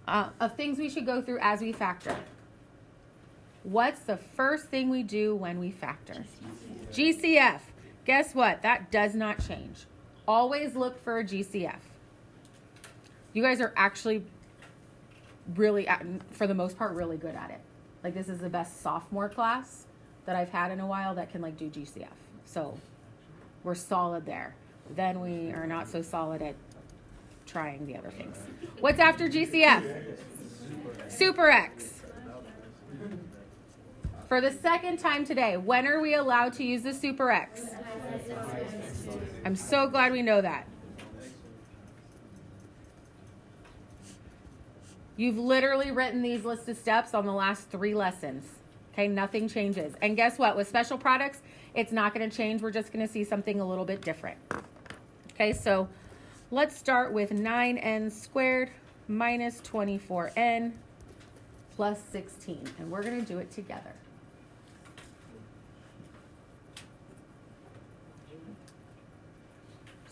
of things we should go through as we factor. What's the first thing we do when we factor? GCF. Guess what? That does not change. Always look for a GCF. You guys are actually really, for the most part, really good at it. Like, this is the best sophomore class that I've had in a while that can, like, do GCF. So we're solid there. Then we are not so solid at trying the other things. What's after GCF? Super X. For the second time today, when are we allowed to use the Super X? I'm so glad we know that. You've literally written these list of steps on the last 3 lessons. Okay, nothing changes. And guess what? With special products, it's not going to change. We're just going to see something a little bit different. Okay, so let's start with 9n squared minus 24n plus 16. And we're going to do it together.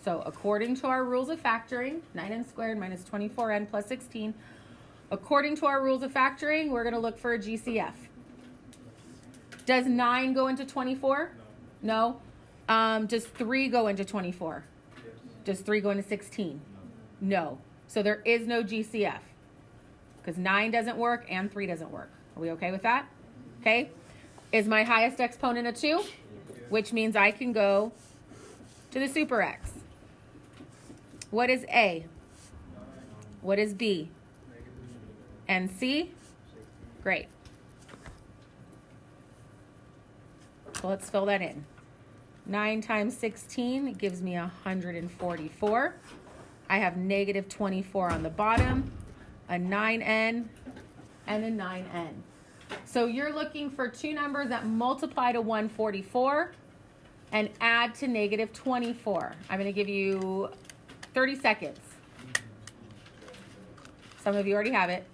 So according to our rules of factoring, 9n squared minus 24n plus 16, according to our rules of factoring, we're going to look for a GCF. Does 9 go into 24? No. Does 3 go into 24? Does 3 go into 16? No. So there is no GCF because 9 doesn't work and 3 doesn't work. Are we okay with that? Okay. Is my highest exponent a 2? Which means I can go to the Super X. What is A? What is B? And C? Great. So let's fill that in. 9 times 16 gives me 144. I have negative 24 on the bottom, a 9n, and a 9n. So you're looking for 2 numbers that multiply to 144 and add to negative 24. I'm going to give you 30 seconds. Some of you already have it.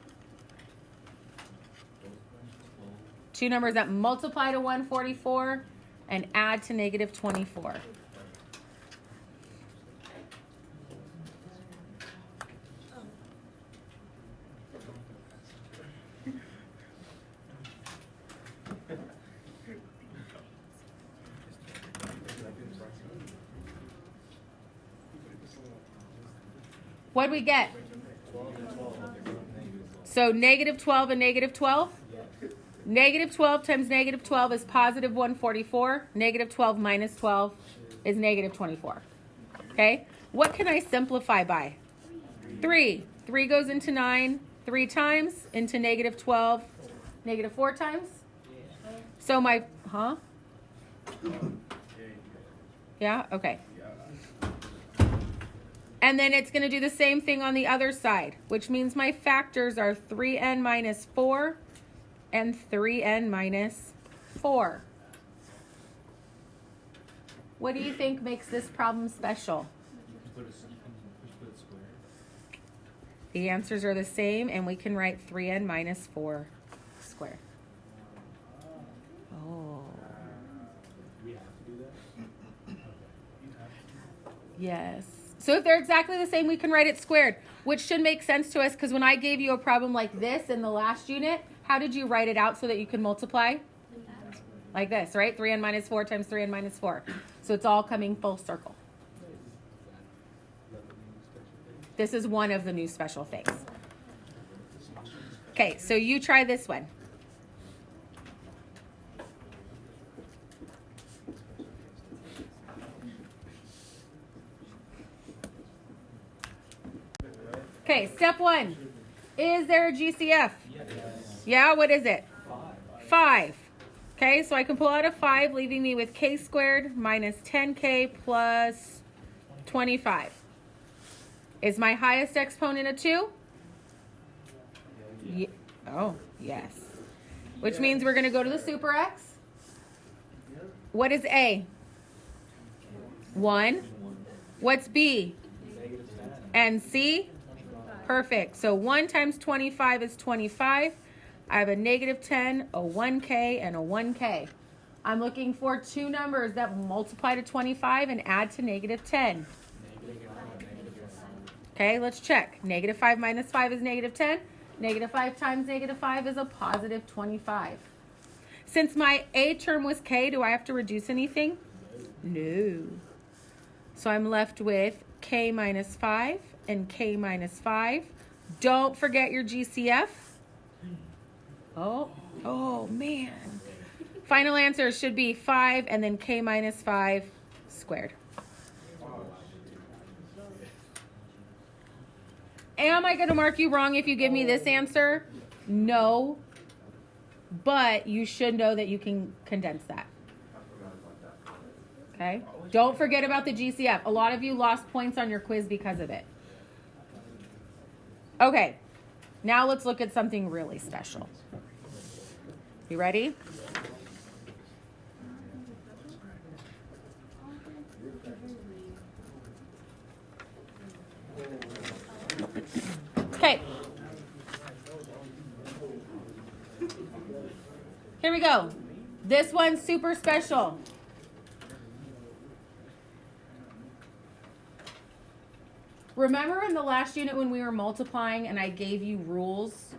2 numbers that multiply to 144 and add to negative 24. What do we get? So negative 12 and negative 12? Negative 12 times negative 12 is positive 144. Negative 12 minus 12 is negative 24. Okay? What can I simplify by? 3. 3 goes into 9 3 times, into negative 12, negative 4 times. So my, Yeah? Okay. And then it's going to do the same thing on the other side, which means my factors are 3n minus 4 and 3n minus 4. What do you think makes this problem special? The answers are the same, and we can write 3n minus 4 squared. Oh. Yes. So if they're exactly the same, we can write it squared, which should make sense to us because when I gave you a problem like this in the last unit, how did you write it out so that you can multiply? Like this, right? 3n minus 4 times 3n minus 4. So it's all coming full circle. This is one of the new special things. Okay, so you try this one. Okay, step 1. Is there a GCF? Yes. Yeah, what is it? 5. Okay, so I can pull out a 5, leaving me with k squared minus 10k plus 25. Is my highest exponent a 2? Oh, yes. Which means we're going to go to the Super X. What is A? 1. What's B? And C? Perfect. So 1 times 25 is 25. I have a negative 10, a 1k, and a 1k. I'm looking for 2 numbers that multiply to 25 and add to negative 10. Okay, let's check. Negative 5 minus 5 is negative 10. Negative 5 times negative 5 is a positive 25. Since my a term was k, do I have to reduce anything? No. So I'm left with k minus 5 and k minus 5. Don't forget your GCF. Oh man. Final answer should be 5 and then k minus 5 squared. Am I going to mark you wrong if you give me this answer? No. But you should know that you can condense that. Okay? Don't forget about the GCF. A lot of you lost points on your quiz because of it. Okay. Now let's look at something really special. You ready? Okay. Here we go. This one's super special. Remember in the last unit when we were multiplying and I gave you rules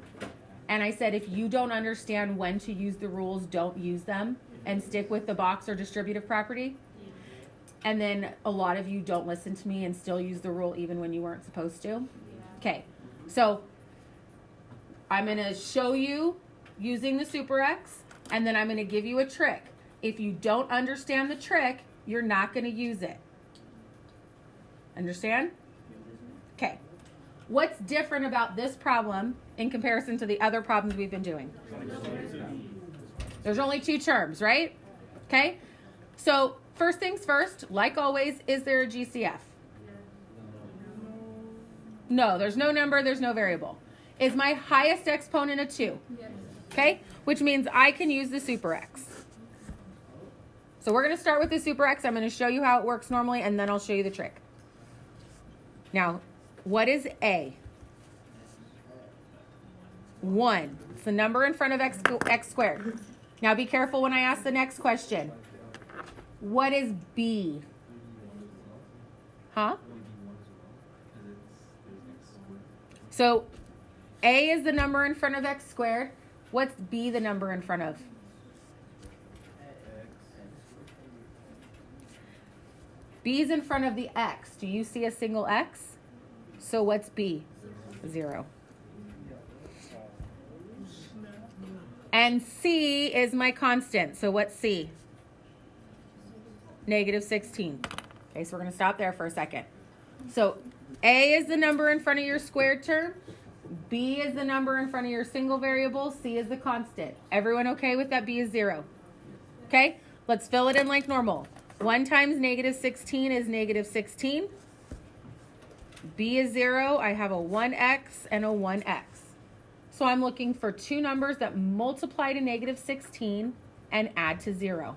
and I said if you don't understand when to use the rules, don't use them and stick with the box or distributive property? And then a lot of you don't listen to me and still use the rule even when you weren't supposed to? Okay, so I'm going to show you using the super X and then I'm going to give you a trick. If you don't understand the trick, you're not going to use it. Understand? Okay. What's different about this problem in comparison to the other problems we've been doing? There's only two terms, right? Okay. So first things first, like always, is there a GCF? No, there's no number, there's no variable. Is my highest exponent a 2? Yes. Okay, which means I can use the super X. So we're going to start with the super X. I'm going to show you how it works normally, and then I'll show you the trick. Now, what is A? 1. It's the number in front of x squared. Now be careful when I ask the next question. What is B? Huh? So A is the number in front of x squared. What's B the number in front of? B is in front of the x. Do you see a single x? So what's B? 0. And C is my constant. So what's C? Negative 16. Okay, so we're going to stop there for a second. So A is the number in front of your squared term. B is the number in front of your single variable. C is the constant. Everyone okay with that B is 0? Okay, let's fill it in like normal. 1 times negative 16 is negative 16. B is 0. I have a 1x and a 1x. So I'm looking for two numbers that multiply to negative 16 and add to 0.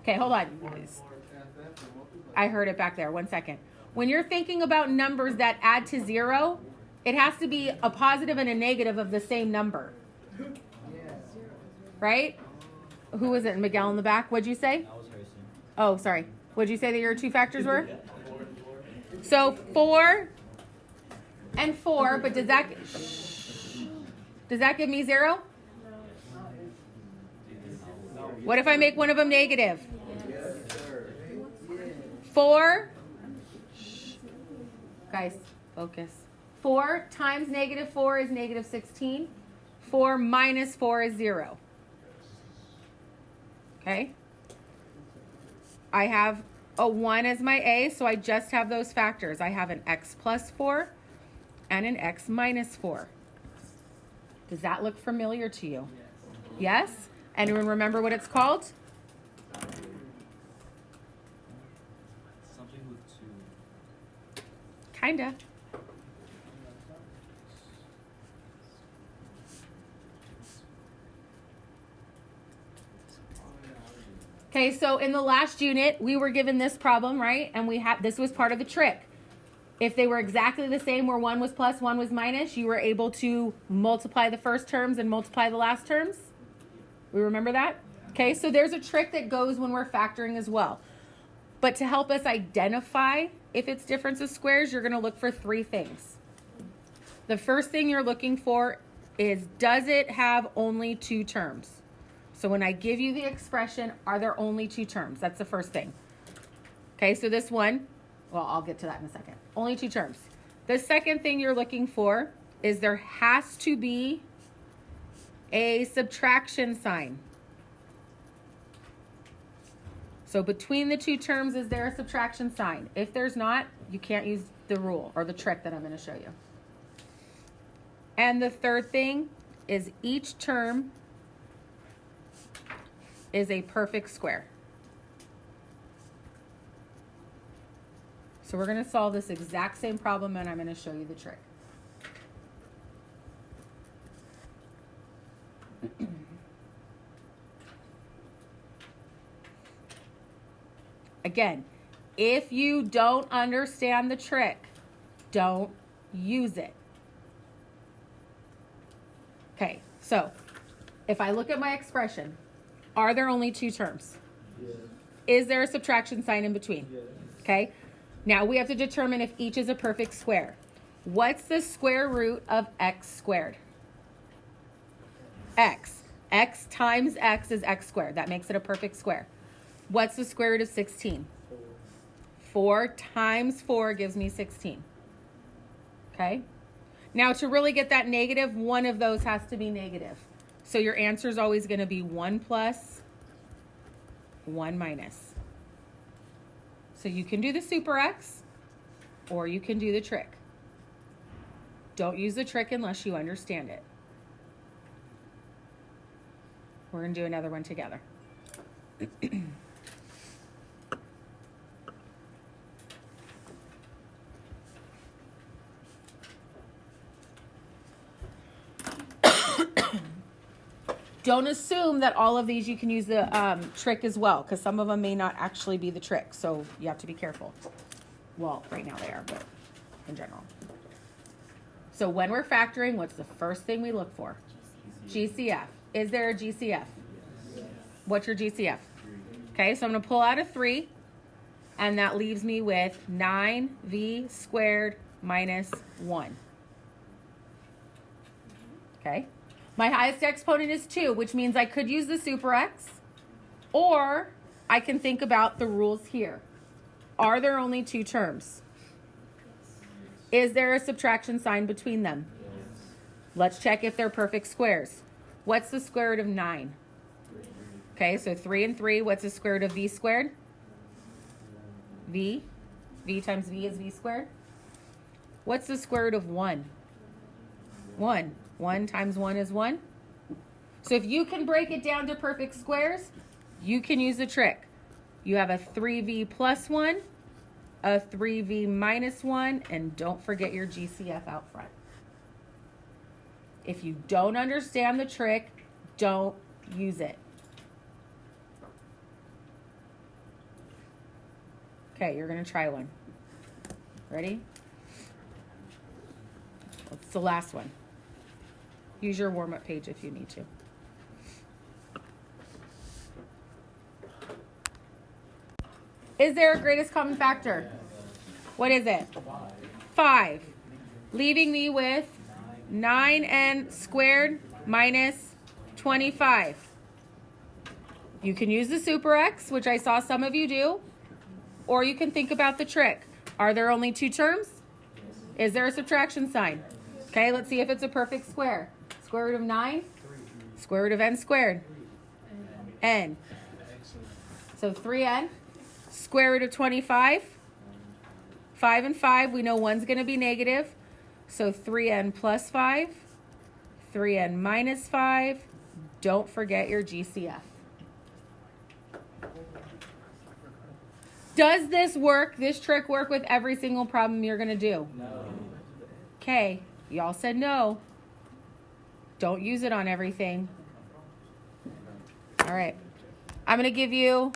Okay, hold on. I heard it back there. 1 second. When you're thinking about numbers that add to 0, it has to be a positive and a negative of the same number. Right? Who was it? Miguel in the back? What'd you say? Oh, sorry. What'd you say that your two factors were? So 4 and 4, but does that give me 0? What if I make one of them negative? 4, guys, focus. 4 times negative 4 is negative 16. 4 minus 4 is 0. Okay? I have a 1 as my A, so I just have those factors. I have an x plus 4 and an x minus 4. Does that look familiar to you? Yes? Anyone remember what it's called? Something with 2. Kinda. Okay, so in the last unit, we were given this problem, right? And this was part of the trick. If they were exactly the same, where 1 was plus, 1 was minus, you were able to multiply the first terms and multiply the last terms. We remember that? Okay, so there's a trick that goes when we're factoring as well. But to help us identify if it's difference of squares, you're going to look for three things. The first thing you're looking for is, does it have only two terms? So when I give you the expression, are there only two terms? That's the first thing. Okay, so this one, well, I'll get to that in a second. Only two terms. The second thing you're looking for is there has to be a subtraction sign. So between the two terms, is there a subtraction sign? If there's not, you can't use the rule or the trick that I'm going to show you. And the third thing is each term is a perfect square. So we're going to solve this exact same problem, and I'm going to show you the trick. Again, if you don't understand the trick, don't use it. Okay, so if I look at my expression, are there only two terms? Yes. Is there a subtraction sign in between? Yes. Okay, now we have to determine if each is a perfect square. What's the square root of x squared? X. X times x is x squared. That makes it a perfect square. What's the square root of 16? 4 times 4 gives me 16. Okay? Now, to really get that negative, one of those has to be negative. So your answer is always going to be 1 plus, 1 minus. So you can do the super x, or you can do the trick. Don't use the trick unless you understand it. We're going to do another one together. Don't assume that all of these you can use the trick as well, because some of them may not actually be the trick, so you have to be careful. Well, right now they are, but in general. So when we're factoring, what's the first thing we look for? GCF. Is there a GCF? Yes. What's your GCF? Okay, so I'm going to pull out a 3, and that leaves me with 9v squared minus 1. Okay. My highest exponent is 2, which means I could use the super x, or I can think about the rules here. Are there only two terms? Is there a subtraction sign between them? Yes. Let's check if they're perfect squares. What's the square root of 9? Okay, so 3 and 3. What's the square root of v squared? V. V times v is v squared. What's the square root of 1? 1. 1 times 1 is 1. So if you can break it down to perfect squares, you can use the trick. You have a 3v plus 1, a 3v minus 1, and don't forget your GCF out front. If you don't understand the trick, don't use it. Okay, you're going to try one. Ready? What's the last one? Use your warm-up page if you need to. Is there a greatest common factor? What is it? 5. Leaving me with 9n squared minus 25. You can use the super x, which I saw some of you do, or you can think about the trick. Are there only two terms? Is there a subtraction sign? Okay, let's see if it's a perfect square. Square root of 9, square root of n squared, n. So 3n, square root of 25, 5 and 5, we know one's going to be negative. So 3n plus 5, 3n minus 5. Don't forget your GCF. Does this work, this trick work with every single problem you're going to do? No. Okay, y'all said no. Don't use it on everything. All right. I'm going to give you